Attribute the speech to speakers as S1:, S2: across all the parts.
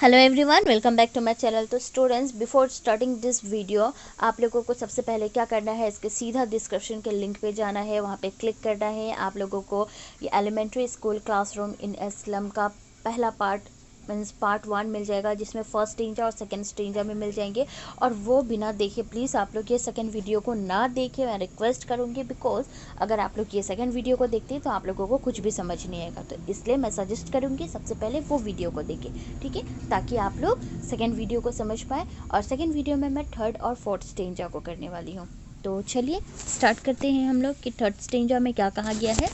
S1: Hello everyone, welcome back to my channel. तो students, before starting this video आप लोगों को सबसे पहले क्या करना है, इसके सीधा डिस्क्रिप्शन के लिंक पे जाना है, वहाँ पे क्लिक करना है। आप लोगों को ये एलिमेंट्री स्कूल क्लासरूम इन एस्लम का पहला पार्ट मीन्स पार्ट 1 मिल जाएगा, जिसमें फर्स्ट स्टेंजा और सेकंड स्टेंजा में मिल जाएंगे। और वो बिना देखे प्लीज़ आप लोग ये सेकंड वीडियो को ना देखें, मैं रिक्वेस्ट करूँगी, बिकॉज अगर आप लोग ये सेकंड वीडियो को देखते हैं तो आप लोगों को कुछ भी समझ नहीं आएगा। तो इसलिए मैं सजेस्ट करूँगी सबसे पहले वो वीडियो को देखें, ठीक है, ताकि आप लोग सेकेंड वीडियो को समझ पाए। और सेकेंड वीडियो में मैं थर्ड और फोर्थ स्टेंजा को करने वाली हूँ। तो चलिए स्टार्ट करते हैं हम लोग कि थर्ड स्टेंजा में क्या कहा गया है।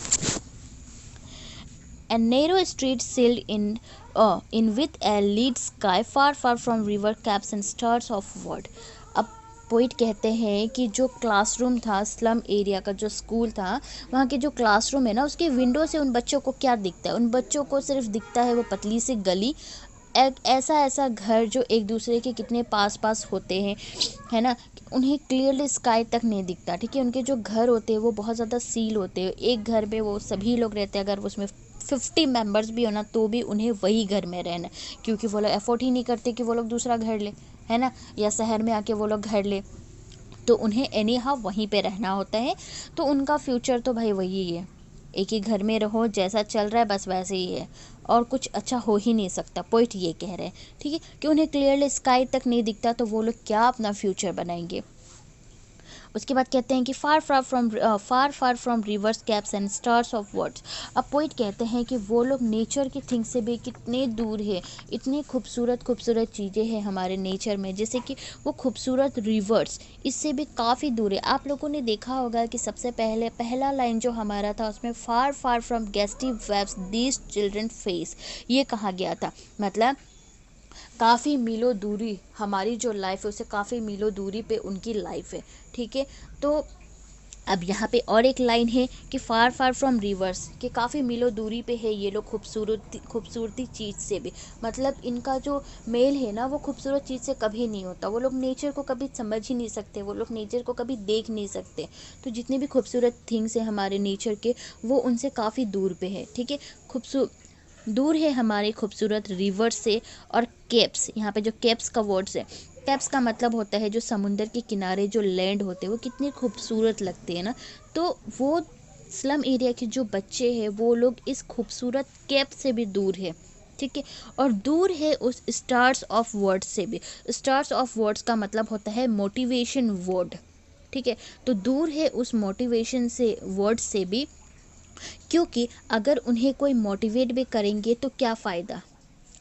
S1: A narrow street sailed in with a lead sky far far from river caps and stars of world. अब पोइट कहते हैं कि जो क्लासरूम था, स्लम एरिया का जो स्कूल था, वहाँ के जो क्लासरूम है ना, उसके विंडो से उन बच्चों को क्या दिखता है? उन बच्चों को सिर्फ दिखता है वो पतली सी गली, एक ऐसा ऐसा घर जो एक दूसरे के कितने पास पास होते हैं, है ना। उन्हें क्लियरली स्काई तक नहीं दिखता, ठीक है। उनके जो घर होते हैं वो बहुत ज़्यादा सील होते हैं। एक घर में वो सभी लोग रहते हैं, अगर उसमें 50 मेंबर्स भी हो ना तो भी उन्हें वही घर में रहना, क्योंकि वो लोग एफोर्ड ही नहीं करते कि वो लोग दूसरा घर ले, है ना, या शहर में आके वो लोग घर ले। तो उन्हें एनी हाउ वहीं पे रहना होता है। तो उनका फ्यूचर तो भाई वही है, एक ही घर में रहो, जैसा चल रहा है बस वैसे ही है, और कुछ अच्छा हो ही नहीं सकता। पॉइंट ये कह रहे हैं, ठीक है, कि उन्हें क्लियरली स्काई तक नहीं दिखता, तो वो लोग क्या अपना फ्यूचर बनाएंगे। उसके बाद कहते हैं कि far far from rivers capes and stars of words. अब पोइट कहते हैं कि वो लोग नेचर के थिंग्स से भी कितने दूर है। इतनी खूबसूरत खूबसूरत चीज़ें हैं हमारे नेचर में, जैसे कि वो खूबसूरत रिवर्स, इससे भी काफ़ी दूर है। आप लोगों ने देखा होगा कि सबसे पहले पहला लाइन जो हमारा था उसमें far far from gusty waves these children face, ये कहा गया था। मतलब काफ़ी मीलों दूरी, हमारी जो लाइफ है उससे काफ़ी मीलों दूरी पे उनकी लाइफ है, ठीक है। तो अब यहाँ पे और एक लाइन है कि फार फार फ्रॉम रिवर्स, कि काफ़ी मीलों दूरी पे है ये लोग खूबसूरती चीज़ से भी। मतलब इनका जो मेल है ना वो खूबसूरत चीज़ से कभी नहीं होता। वो लोग नेचर को कभी समझ ही नहीं सकते, वो लोग नेचर को कभी देख नहीं सकते। तो जितने भी खूबसूरत थिंग्स हैं हमारे नेचर के, वो उनसे काफ़ी दूर पे है, ठीक है। खूबसूरत दूर है हमारे खूबसूरत रिवर से। और केप्स, यहाँ पे जो केप्स का वर्ड्स है, केप्स का मतलब होता है जो समुंदर के किनारे जो लैंड होते हैं वो कितने खूबसूरत लगते हैं ना। तो वो स्लम एरिया के जो बच्चे हैं वो लोग इस खूबसूरत केप से भी दूर है, ठीक है। और दूर है उस स्टार्स ऑफ वर्ड्स से भी। स्टार्स ऑफ वर्ड्स का मतलब होता है मोटिवेशन वर्ड, ठीक है। तो दूर है उस मोटिवेशन से वर्ड से भी, क्योंकि अगर उन्हें कोई मोटिवेट भी करेंगे तो क्या फ़ायदा।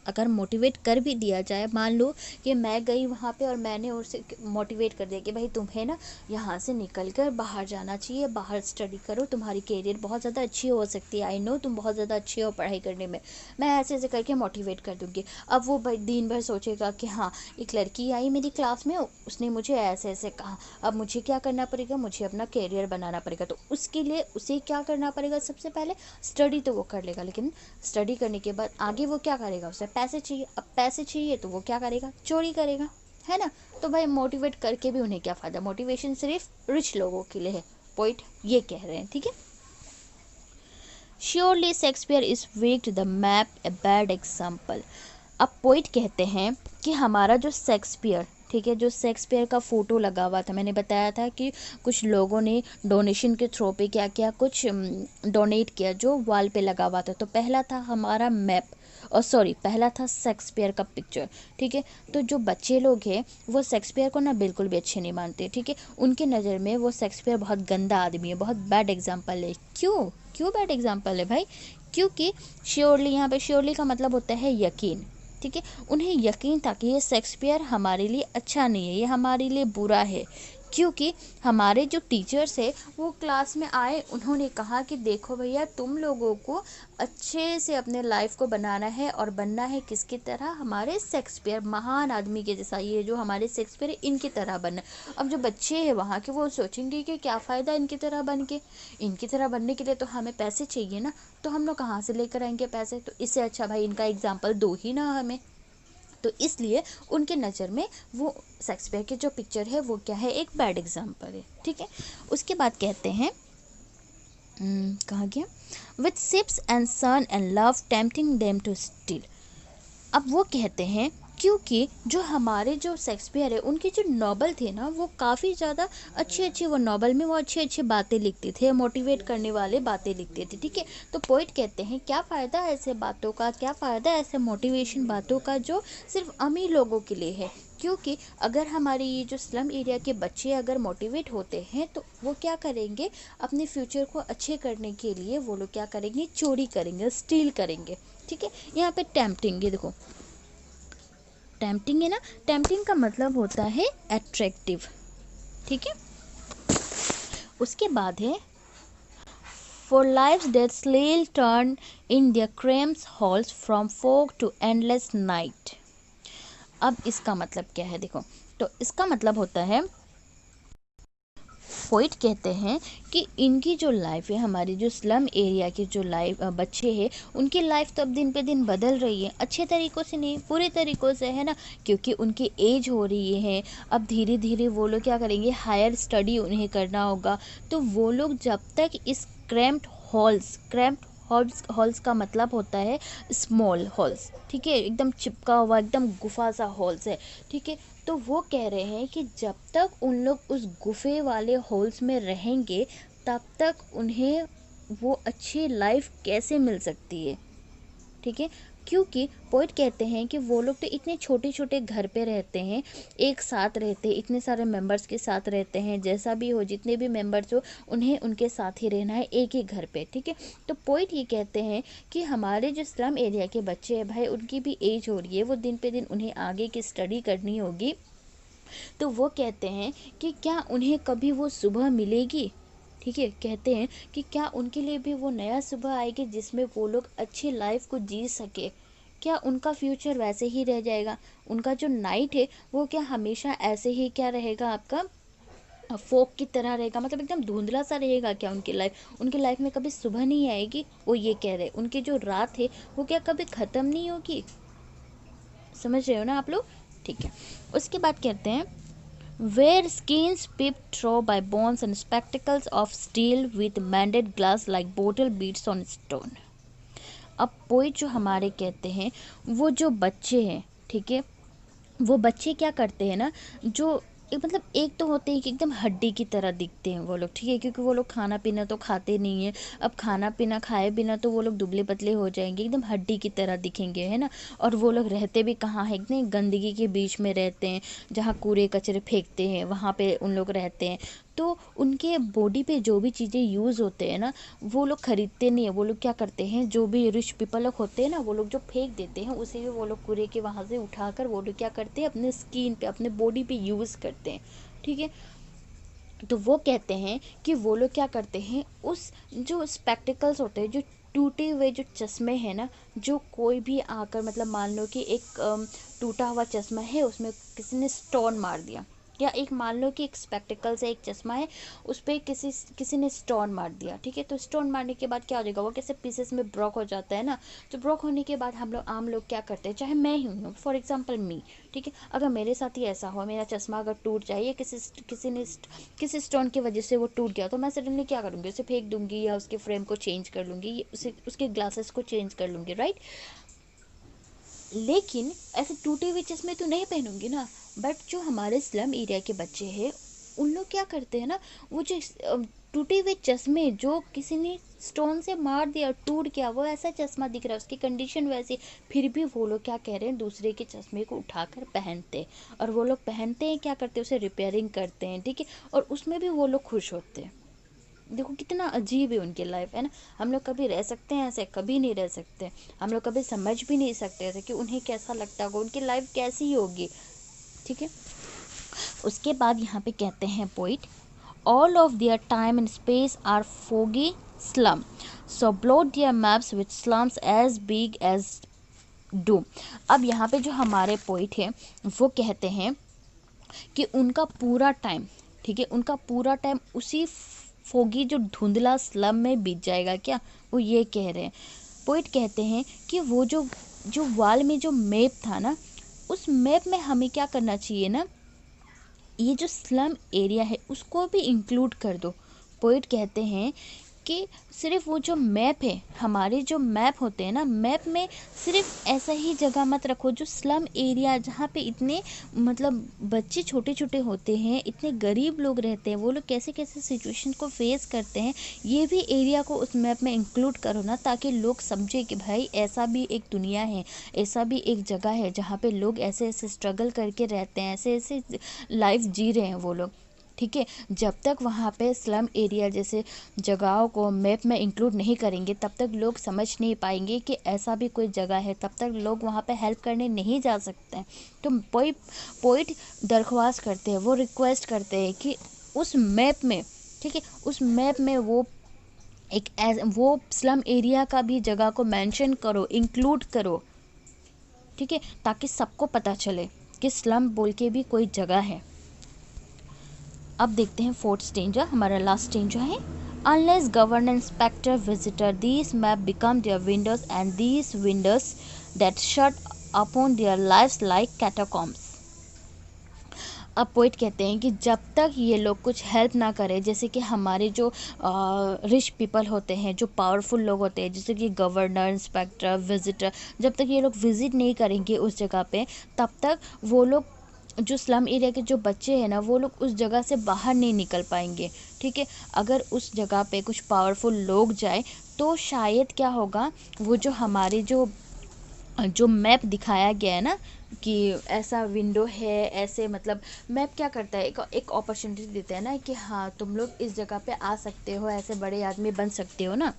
S1: अगर मोटिवेट कर भी दिया जाए, मान लो कि मैं गई वहाँ पे और मैंने उसे मोटिवेट कर दिया कि भाई तुम्हें ना यहाँ से निकल कर बाहर जाना चाहिए, बाहर स्टडी करो, तुम्हारी कैरियर बहुत ज़्यादा अच्छी हो सकती है, आई नो तुम बहुत ज़्यादा अच्छे हो पढ़ाई करने में, मैं ऐसे ऐसे करके मोटिवेट कर दूँगी। अब वो भाई दिन भर सोचेगा कि हाँ, एक लड़की आई मेरी क्लास में, उसने मुझे ऐसे ऐसे कहा, अब मुझे क्या करना पड़ेगा, मुझे अपना कैरियर बनाना पड़ेगा। तो उसके लिए उसे क्या करना पड़ेगा, सबसे पहले स्टडी तो वो कर लेगा, लेकिन स्टडी करने के बाद आगे वो क्या करेगा, उसे पैसे चाहिए। अब पैसे चाहिए तो वो क्या करेगा, चोरी करेगा, है ना। तो भाई मोटिवेट करके भी उन्हें क्या फ़ायदा, मोटिवेशन सिर्फ रिच लोगों के लिए है। पॉइंट ये कह रहे हैं, ठीक है। Surely Shakespeare is weak the map a bad example. अब पोइट कहते हैं कि हमारा जो शेक्सपियर, ठीक है, जो शेक्सपियर का फ़ोटो लगा हुआ था, मैंने बताया था कि कुछ लोगों ने डोनेशन के थ्रू पे क्या किया, कुछ डोनेट किया जो वॉल पे लगा हुआ था। तो पहला था हमारा मैप, और सॉरी पहला था शेक्सपियर का पिक्चर, ठीक है। तो जो बच्चे लोग हैं वो शेक्सपियर को ना बिल्कुल भी अच्छे नहीं मानते, ठीक है। उनके नज़र में वो शेक्सपियर बहुत गंदा आदमी है, बहुत बैड एग्जाम्पल है। क्यों क्यों बैड एग्जाम्पल है भाई, क्योंकि श्योरली, यहाँ पे श्योरली का मतलब होता है यकीन, ठीक है। उन्हें यकीन था कि ये शेक्सपियर हमारे लिए अच्छा नहीं है, ये हमारे लिए बुरा है। क्योंकि हमारे जो टीचर्स है वो क्लास में आए, उन्होंने कहा कि देखो भैया, तुम लोगों को अच्छे से अपने लाइफ को बनाना है, और बनना है किसकी तरह, हमारे शेक्सपियर महान आदमी के जैसा। ये जो हमारे शेक्सपियर है इनकी तरह बनना। अब जो बच्चे हैं वहाँ के वो सोचेंगे कि क्या फ़ायदा इनकी तरह बन के, इनकी तरह बनने के लिए तो हमें पैसे चाहिए ना, तो हम लोग कहाँ से लेकर आएंगे पैसे। तो इससे अच्छा भाई इनका एग्जाम्पल दो ही ना हमें। तो इसलिए उनके नज़र में वो शेक्सपियर की जो पिक्चर है वो क्या है, एक बैड एग्जाम्पल है, ठीक है। उसके बाद कहते हैं कहाँ गया, with ships and sun and love tempting them to steal. अब वो कहते हैं क्योंकि जो हमारे जो शेक्सपियर है उनके जो नॉवल थे ना वो काफ़ी ज़्यादा अच्छे अच्छे, वो नॉवल में वो अच्छी अच्छी बातें लिखते थे, मोटिवेट करने वाले बातें लिखते थे, ठीक है। तो पोइट कहते हैं क्या फ़ायदा ऐसे बातों का, क्या फ़ायदा ऐसे मोटिवेशन बातों का जो सिर्फ अमीर लोगों के लिए है, क्योंकि अगर हमारे ये जो स्लम एरिया के बच्चे अगर मोटिवेट होते हैं तो वो क्या करेंगे, अपने फ्यूचर को अच्छे करने के लिए वो लोग क्या करेंगे, चोरी करेंगे, स्टील करेंगे, ठीक है। यहाँ पे टेम्पटिंग, ये देखो टेम्पटिंग है ना, टेम्पटिंग का मतलब होता है अट्रैक्टिव, ठीक है। उसके बाद है for lives that slyly turn in their cramped holes from fog to endless night. अब इसका मतलब क्या है देखो, तो इसका मतलब होता है, पोइट कहते हैं कि इनकी जो लाइफ है, हमारी जो स्लम एरिया के जो लाइफ बच्चे हैं उनकी लाइफ तो अब दिन पे दिन बदल रही है, अच्छे तरीक़ों से नहीं पूरे तरीक़ों से, है ना, क्योंकि उनकी एज हो रही है। अब धीरे धीरे वो लोग क्या करेंगे, हायर स्टडी उन्हें करना होगा, तो वो लोग जब तक इस क्रैम्प्ड हॉल्स का मतलब होता है स्मॉल हॉल्स, ठीक है, एकदम चिपका हुआ एकदम गुफा सा हॉल्स है, ठीक है। तो वो कह रहे हैं कि जब तक उन लोग उस गुफे वाले हॉल्स में रहेंगे तब तक उन्हें वो अच्छी लाइफ कैसे मिल सकती है, ठीक है। क्योंकि पोइट कहते हैं कि वो लोग तो इतने छोटे छोटे घर पे रहते हैं, एक साथ रहते हैं, इतने सारे मेंबर्स के साथ रहते हैं, जैसा भी हो जितने भी मेंबर्स हो उन्हें उनके साथ ही रहना है एक ही घर पे, ठीक है। तो पोइट ये कहते हैं कि हमारे जो स्लम एरिया के बच्चे हैं भाई, उनकी भी एज हो रही है, वो दिन पे दिन उन्हें आगे की स्टडी करनी होगी, तो वो कहते हैं कि क्या उन्हें कभी वो सुबह मिलेगी, ठीक है। कहते हैं कि क्या उनके लिए भी वो नया सुबह आएगी जिसमें वो लोग अच्छी लाइफ को जी सके, क्या उनका फ्यूचर वैसे ही रह जाएगा, उनका जो नाइट है वो क्या हमेशा ऐसे ही क्या रहेगा, आपका फोक की तरह रहेगा, मतलब एकदम धुंधला सा रहेगा क्या उनकी लाइफ में कभी सुबह नहीं आएगी। वो ये कह रहे उनकी जो रात है वो क्या कभी ख़त्म नहीं होगी, समझ रहे हो ना आप लोग, ठीक है। उसके बाद कहते हैं where skins peeped through by bones and spectacles of steel with mended glass like bottle beads on stone। अब पोइट जो हमारे कहते हैं वो जो बच्चे हैं, ठीक है, वो बच्चे क्या करते हैं ना, जो मतलब एक तो होते हैं कि एकदम हड्डी की तरह दिखते हैं वो लोग, ठीक है, क्योंकि वो लोग खाना पीना तो खाते नहीं है। अब खाना पीना खाए बिना तो वो लोग दुबले पतले हो जाएंगे, एकदम हड्डी की तरह दिखेंगे, है ना। और वो लोग रहते भी कहाँ है, इतनी गंदगी के बीच में रहते हैं, जहाँ कूड़े कचरे फेंकते हैं वहाँ पे उन लोग रहते हैं। तो उनके बॉडी पे जो भी चीज़ें यूज़ होते हैं ना वो लोग खरीदते नहीं है, वो लोग क्या करते हैं, जो भी रिच पीपल लोग होते हैं ना वो लोग जो फेंक देते हैं उसे भी वो लोग कूड़े के वहाँ से उठाकर वो लोग क्या करते हैं, अपने स्किन पे अपने बॉडी पे यूज़ करते हैं, ठीक है। तो वो कहते हैं कि वो लोग क्या करते हैं, उस जो स्पेक्टिकल्स होते हैं, जो टूटे हुए जो चश्मे हैं ना, जो कोई भी आकर मतलब मान लो कि एक टूटा हुआ चश्मा है उसमें किसी ने स्टोन मार दिया, या एक मान लो कि एक स्पेक्टिकल्स है, एक चश्मा है, उस पर किसी ने स्टोन मार दिया, ठीक है। तो स्टोन मारने के बाद क्या हो जाएगा, वो कैसे पीसेस में ब्रोक हो जाता है ना। तो ब्रोक होने के बाद हम लोग आम लोग क्या करते हैं, चाहे मैं ही हूँ फॉर एग्जांपल मी, ठीक है, अगर मेरे साथ ही ऐसा हो, मेरा चश्मा अगर टूट जाए या किसी स्टोन की वजह से वो टूट गया, तो मैं सडनली क्या करूँगी, उसे फेंक दूंगी या उसके फ्रेम को चेंज कर लूँगी, उसके ग्लासेस को चेंज कर लूँगी, राइट। लेकिन ऐसे टूटे हुए चश्मे तो नहीं पहनूंगी ना। बट जो हमारे स्लम एरिया के बच्चे हैं उन लोग क्या करते हैं ना, वो जो टूटे हुए चश्मे जो किसी ने स्टोन से मार दिया टूट गया, वो ऐसा चश्मा दिख रहा है, उसकी कंडीशन वैसी, फिर भी वो लोग क्या कह रहे हैं, दूसरे के चश्मे को उठाकर पहनते हैं, और वो लोग पहनते हैं क्या करते हैं, उसे रिपेयरिंग करते हैं, ठीक है, और उसमें भी वो लोग खुश होते हैं। देखो कितना अजीब है उनकी लाइफ, है ना। हम लोग कभी रह सकते हैं ऐसे, कभी नहीं रह सकते, हम लोग कभी समझ भी नहीं सकते ऐसे कि उन्हें कैसा लगता होगा, उनकी लाइफ कैसी होगी, ठीक है। उसके बाद यहाँ पे कहते हैं poet, all of their time and space are foggy slum, so blot their maps with slums as big as doom. अब यहाँ पे जो हमारे पोइट हैं वो कहते हैं कि उनका पूरा टाइम, ठीक है, उनका पूरा टाइम उसी फोगी जो धुंधला स्लम में बीत जाएगा क्या, वो ये कह रहे हैं। पोइट कहते हैं कि वो जो जो वॉल में जो मैप था ना, उस मैप में हमें क्या करना चाहिए ना, ये जो स्लम एरिया है उसको भी इंक्लूड कर दो। पोइट कहते हैं कि सिर्फ वो जो मैप है, हमारे जो मैप होते हैं ना, मैप में सिर्फ ऐसा ही जगह मत रखो जो स्लम एरिया, जहाँ पे इतने मतलब बच्चे छोटे छोटे होते हैं, इतने गरीब लोग रहते हैं, वो लोग कैसे कैसे सिचुएशन को फेस करते हैं, ये भी एरिया को उस मैप में इंक्लूड करो ना, ताकि लोग समझे कि भाई ऐसा भी एक दुनिया है, ऐसा भी एक जगह है जहाँ पे लोग ऐसे ऐसे स्ट्रगल करके रहते हैं, ऐसे ऐसे लाइफ जी रहे हैं वो लोग। ठीक है, जब तक वहाँ पे स्लम एरिया जैसे जगहों को मैप में इंक्लूड नहीं करेंगे, तब तक लोग समझ नहीं पाएंगे कि ऐसा भी कोई जगह है, तब तक लोग वहाँ पे हेल्प करने नहीं जा सकते हैं। तो पोइट दरख्वास्त करते हैं, वो रिक्वेस्ट करते हैं कि उस मैप में, ठीक है, उस मैप में वो स्लम एरिया का भी जगह को मेंशन करो, इंक्लूड करो, ठीक है, ताकि सबको पता चले कि स्लम बोल के भी कोई जगह है। अब देखते हैं फोर्थ स्टेंजर, हमारा लास्ट स्टेंजर है। Unless governance inspector visitor these map become their Windows and these Windows that shut upon their lives like catacombs. अब पोइट कहते हैं कि जब तक ये लोग कुछ हेल्प ना करें, जैसे कि हमारे जो रिच पीपल होते हैं, जो पावरफुल लोग होते हैं, जैसे कि गवर्नर, इंस्पेक्टर, विजिटर, जब तक ये लोग विजिट नहीं करेंगे उस जगह पे, तब तक वो लोग, जो स्लम एरिया के जो बच्चे हैं ना, वो लोग उस जगह से बाहर नहीं निकल पाएंगे। ठीक है, अगर उस जगह पे कुछ पावरफुल लोग जाए तो शायद क्या होगा, वो जो हमारे जो मैप दिखाया गया है ना कि ऐसा विंडो है, ऐसे मतलब मैप क्या करता है, एक अपॉर्चुनिटी देता है ना कि हाँ तुम लोग इस जगह पे आ सकते हो, ऐसे बड़े आदमी बन सकते हो ना,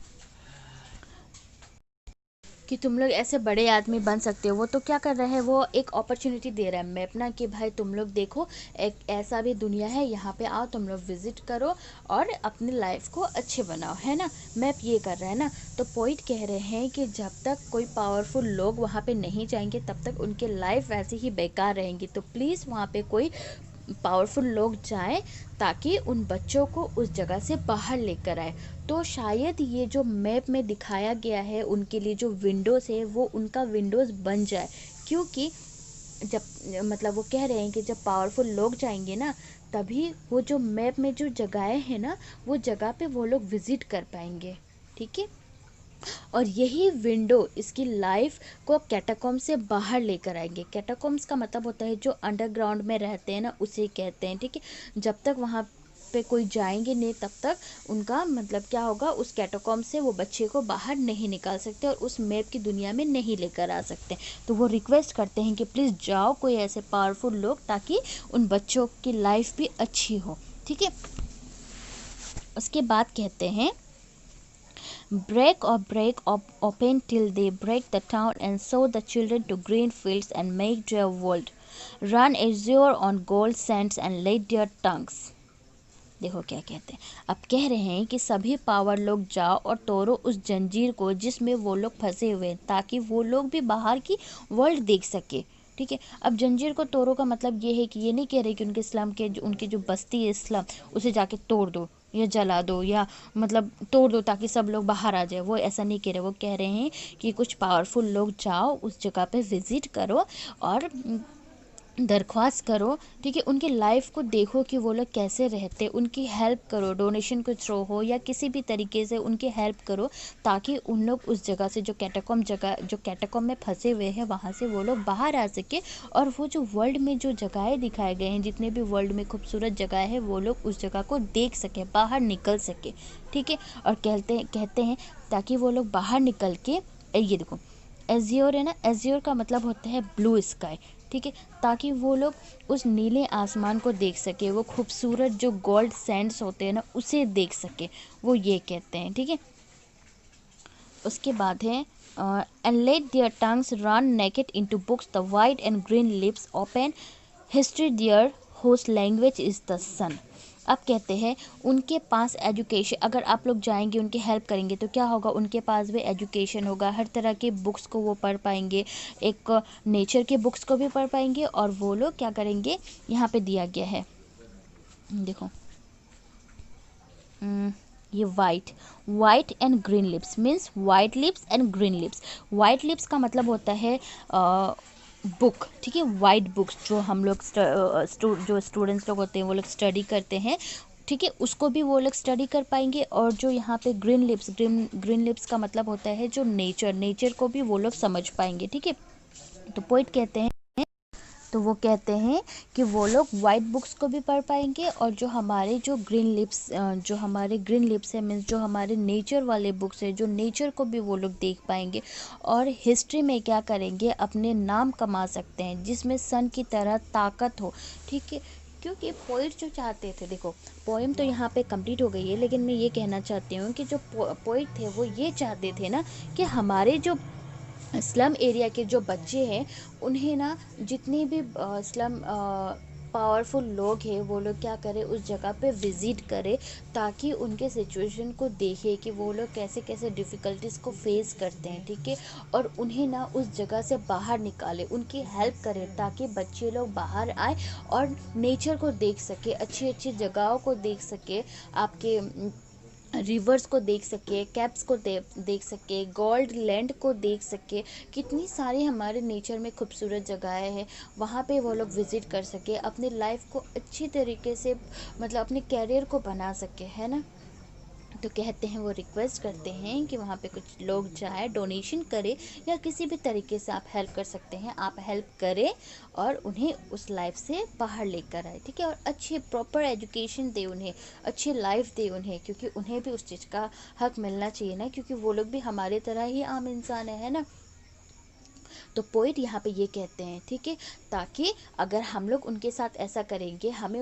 S1: कि तुम लोग ऐसे बड़े आदमी बन सकते हो। वो तो क्या कर रहा है, वो एक अपॉर्चुनिटी दे रहा है मैप ना, कि भाई तुम लोग देखो एक ऐसा भी दुनिया है, यहाँ पे आओ, तुम लोग विजिट करो और अपनी लाइफ को अच्छे बनाओ, है ना, मैप ये कर रहा है ना। तो पॉइंट कह रहे हैं कि जब तक कोई पावरफुल लोग वहाँ पे नहीं जाएंगे, तब तक उनके लाइफ वैसे ही बेकार रहेंगी। तो प्लीज़ वहाँ पे कोई पावरफुल लोग जाएं, ताकि उन बच्चों को उस जगह से बाहर लेकर आए। तो शायद ये जो मैप में दिखाया गया है उनके लिए जो विंडोज़ है, वो उनका विंडोज़ बन जाए, क्योंकि जब मतलब वो कह रहे हैं कि जब पावरफुल लोग जाएंगे ना, तभी वो जो मैप में जो जगहें हैं ना, वो जगह पे वो लोग विजिट कर पाएंगे। ठीक है, और यही विंडो इसकी लाइफ को कैटाकॉम से बाहर लेकर आएंगे। कैटाकॉम्स का मतलब होता है जो अंडरग्राउंड में रहते हैं ना, उसे कहते हैं। ठीक है, जब तक वहाँ पे कोई जाएंगे नहीं, तब तक उनका मतलब क्या होगा, उस कैटाकॉम से वो बच्चे को बाहर नहीं निकाल सकते और उस मैप की दुनिया में नहीं लेकर आ सकते। तो वो रिक्वेस्ट करते हैं कि प्लीज़ जाओ कोई ऐसे पावरफुल लोग, ताकि उन बच्चों की लाइफ भी अच्छी हो। ठीक है, उसके बाद कहते हैं, break open till they break the town and sow the children to green fields and make their world. Run azure on gold sands and let their tongues. देखो क्या कहते हैं, अब कह रहे हैं कि सभी पावर लोग जाओ और तोड़ो उस जंजीर को जिसमें वो लोग फंसे हुए हैं, ताकि वो लोग भी बाहर की वर्ल्ड देख सके। ठीक है, अब जंजीर को तोड़ो का मतलब ये है कि ये नहीं कह रहे कि उनके इस्लाम के जो उनकी जो बस्ती है इस्लाम, उसे जाके तोड़ दो या जला दो, या मतलब तोड़ दो ताकि सब लोग बाहर आ जाए, वो ऐसा नहीं कह रहे। वो कह रहे हैं कि कुछ पावरफुल लोग जाओ उस जगह पे विजिट करो और दरख्वास्त करो। ठीक है, उनकी लाइफ को देखो कि वो लोग कैसे रहते, उनकी हेल्प करो, डोनेशन के थ्रू हो या किसी भी तरीके से उनकी हेल्प करो, ताकि उन लोग उस जगह से, जो कैटाकॉम में फंसे हुए हैं, वहाँ से वो लोग बाहर आ सके, और वो जो वर्ल्ड में जो जगहें दिखाए गए हैं, जितने भी वर्ल्ड में खूबसूरत जगह है, वो लोग उस जगह को देख सके, बाहर निकल सके। ठीक है, और कहते हैं ताकि वो लोग बाहर निकल के, ये देखो एज्योर है ना, एज्योर का मतलब होता है ब्लू स्काई। ठीक है, ताकि वो लोग उस नीले आसमान को देख सके, वो खूबसूरत जो गोल्ड सैंड्स होते हैं ना, उसे देख सके, वो ये कहते हैं। ठीक है, उसके बाद है and let their tongues run naked into books the white and green lips open history theirs whose language is the sun. अब कहते हैं उनके पास एजुकेशन, अगर आप लोग जाएंगे उनकी हेल्प करेंगे तो क्या होगा, उनके पास भी एजुकेशन होगा, हर तरह के बुक्स को वो पढ़ पाएंगे, एक नेचर के बुक्स को भी पढ़ पाएंगे, और वो लोग क्या करेंगे, यहाँ पे दिया गया है देखो, ये white and green lips means white lips and green lips. White lips का मतलब होता है बुक। ठीक है, वाइट बुक्स जो हम लोग जो स्टूडेंट्स लोग होते हैं वो लोग स्टडी करते हैं, ठीक है, उसको भी वो लोग स्टडी कर पाएंगे। और जो यहाँ पे ग्रीन लिप्स का मतलब होता है जो नेचर को भी वो लोग समझ पाएंगे। ठीक है, तो पोइट कहते हैं, तो वो कहते हैं कि वो लोग वाइट बुक्स को भी पढ़ पाएंगे, और जो हमारे जो हमारे ग्रीन लिप्स है, मीन्स जो हमारे नेचर वाले बुक्स है, जो नेचर को भी वो लोग देख पाएंगे। और हिस्ट्री में क्या करेंगे, अपने नाम कमा सकते हैं जिसमें सन की तरह ताकत हो। ठीक है, क्योंकि पोइट जो चाहते थे, देखो पोएम तो यहाँ पे कंप्लीट हो गई है, लेकिन मैं ये कहना चाहती हूँ कि जो पोइट थे वो ये चाहते थे ना कि हमारे जो स्लम एरिया के जो बच्चे हैं उन्हें ना, जितने भी स्लम पावरफुल लोग हैं वो लोग क्या करें, उस जगह पे विज़िट करें, ताकि उनके सिचुएशन को देखें कि वो लोग कैसे कैसे डिफ़िकल्टीज़ को फेस करते हैं। ठीक है, और उन्हें ना उस जगह से बाहर निकालें, उनकी हेल्प करें, ताकि बच्चे लोग बाहर आए और नेचर को देख सके, अच्छी अच्छी जगहों को देख सके, आपके रिवर्स को देख सके, कैप्स को देख सके, गोल्ड लैंड को देख सके। कितनी सारी हमारे नेचर में खूबसूरत जगहें हैं, वहाँ पे वो लोग विज़िट कर सके, अपनी लाइफ को अच्छी तरीके से, मतलब अपने कैरियर को बना सके, है ना। तो कहते हैं, वो रिक्वेस्ट करते हैं कि वहाँ पे कुछ लोग जाए, डोनेशन करें, या किसी भी तरीके से आप हेल्प कर सकते हैं, आप हेल्प करें और उन्हें उस लाइफ से बाहर लेकर आए। ठीक है, और अच्छी प्रॉपर एजुकेशन दे उन्हें, अच्छी लाइफ दे उन्हें, क्योंकि उन्हें भी उस चीज़ का हक मिलना चाहिए ना, क्योंकि वो लोग भी हमारे तरह ही आम इंसान है ना। तो पोइट यहाँ पे ये कहते हैं, ठीक है, ताकि अगर हम लोग उनके साथ ऐसा करेंगे, हम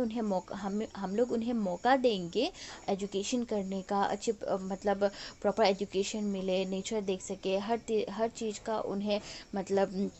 S1: लोग उन्हें मौका देंगे एजुकेशन करने का, अच्छे मतलब प्रॉपर एजुकेशन मिले, नेचर देख सके, हर चीज़ का उन्हें मतलब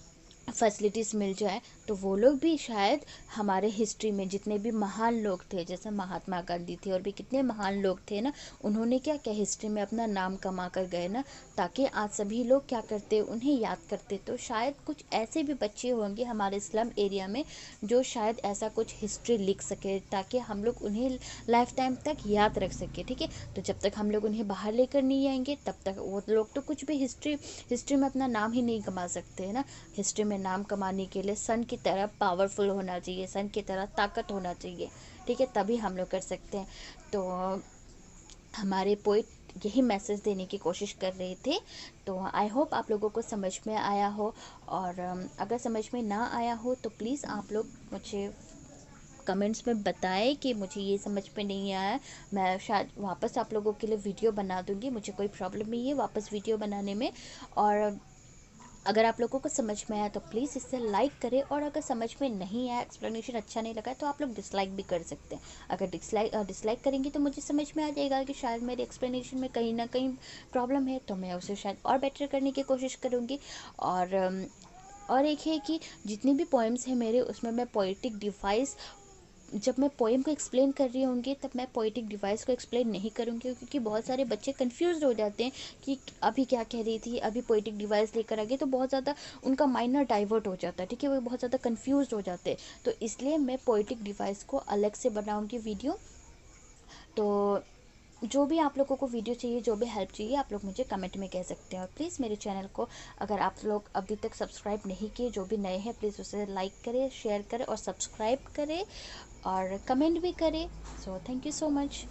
S1: फैसिलिटीज़ मिल जाए, तो वो लोग भी शायद हमारे हिस्ट्री में जितने भी महान लोग थे, जैसे महात्मा गांधी थे और भी कितने महान लोग थे ना, उन्होंने क्या क्या हिस्ट्री में अपना नाम कमा कर गए ना, ताकि आज सभी लोग क्या करते, उन्हें याद करते। तो शायद कुछ ऐसे भी बच्चे होंगे हमारे स्लम एरिया में जो शायद ऐसा कुछ हिस्ट्री लिख सके, ताकि हम लोग उन्हें लाइफ टाइम तक याद रख सके। ठीक है, तो जब तक हम लोग उन्हें बाहर लेकर नहीं आएंगे तब तक वो लोग तो कुछ भी हिस्ट्री में अपना नाम ही नहीं कमा सकते, है ना। हिस्ट्री में नाम कमाने के लिए सन की तरह पावरफुल होना चाहिए, सन की तरह ताकत होना चाहिए। ठीक है, तभी हम लोग कर सकते हैं। तो हमारे पोइट यही मैसेज देने की कोशिश कर रहे थे। तो आई होप आप लोगों को समझ में आया हो, और अगर समझ में ना आया हो तो प्लीज़ आप लोग मुझे कमेंट्स में बताएं कि मुझे ये समझ में नहीं आया। मैं शायद वापस आप लोगों के लिए वीडियो बना दूंगी, मुझे कोई प्रॉब्लम नहीं है वापस वीडियो बनाने में। और अगर आप लोगों को समझ में आया तो प्लीज़ इसे लाइक करें, और अगर समझ में नहीं आया, एक्सप्लेनेशन अच्छा नहीं लगा, तो आप लोग डिसलाइक भी कर सकते हैं। अगर डिसलाइक करेंगे तो मुझे समझ में आ जाएगा कि शायद मेरे एक्सप्लेनेशन में कहीं ना कहीं प्रॉब्लम है, तो मैं उसे शायद और बेटर करने की कोशिश करूँगी। और एक है कि जितनी भी पोएम्स हैं मेरे, उसमें मैं पोएटिक डिवाइस, जब मैं पोएम को एक्सप्लेन कर रही होंगी तब मैं पोएटिक डिवाइस को एक्सप्लेन नहीं करूँगी, क्योंकि बहुत सारे बच्चे कंफ्यूज हो जाते हैं कि अभी क्या कह रही थी, अभी पोएटिक डिवाइस लेकर आ गई, तो बहुत ज़्यादा उनका माइंड ना डाइवर्ट हो जाता है। ठीक है, वो बहुत ज़्यादा कंफ्यूज हो जाते हैं, तो इसलिए मैं पोएटिक डिवाइस को अलग से बनाऊँगी वीडियो। तो जो भी आप लोगों को वीडियो चाहिए, जो भी हेल्प चाहिए, आप लोग मुझे कमेंट में कह सकते हैं। और प्लीज़ मेरे चैनल को अगर आप लोग अभी तक सब्सक्राइब नहीं किए, जो भी नए हैं, प्लीज़ उसे लाइक करें, शेयर करें और सब्सक्राइब करें और कमेंट भी करें। So thank you so much.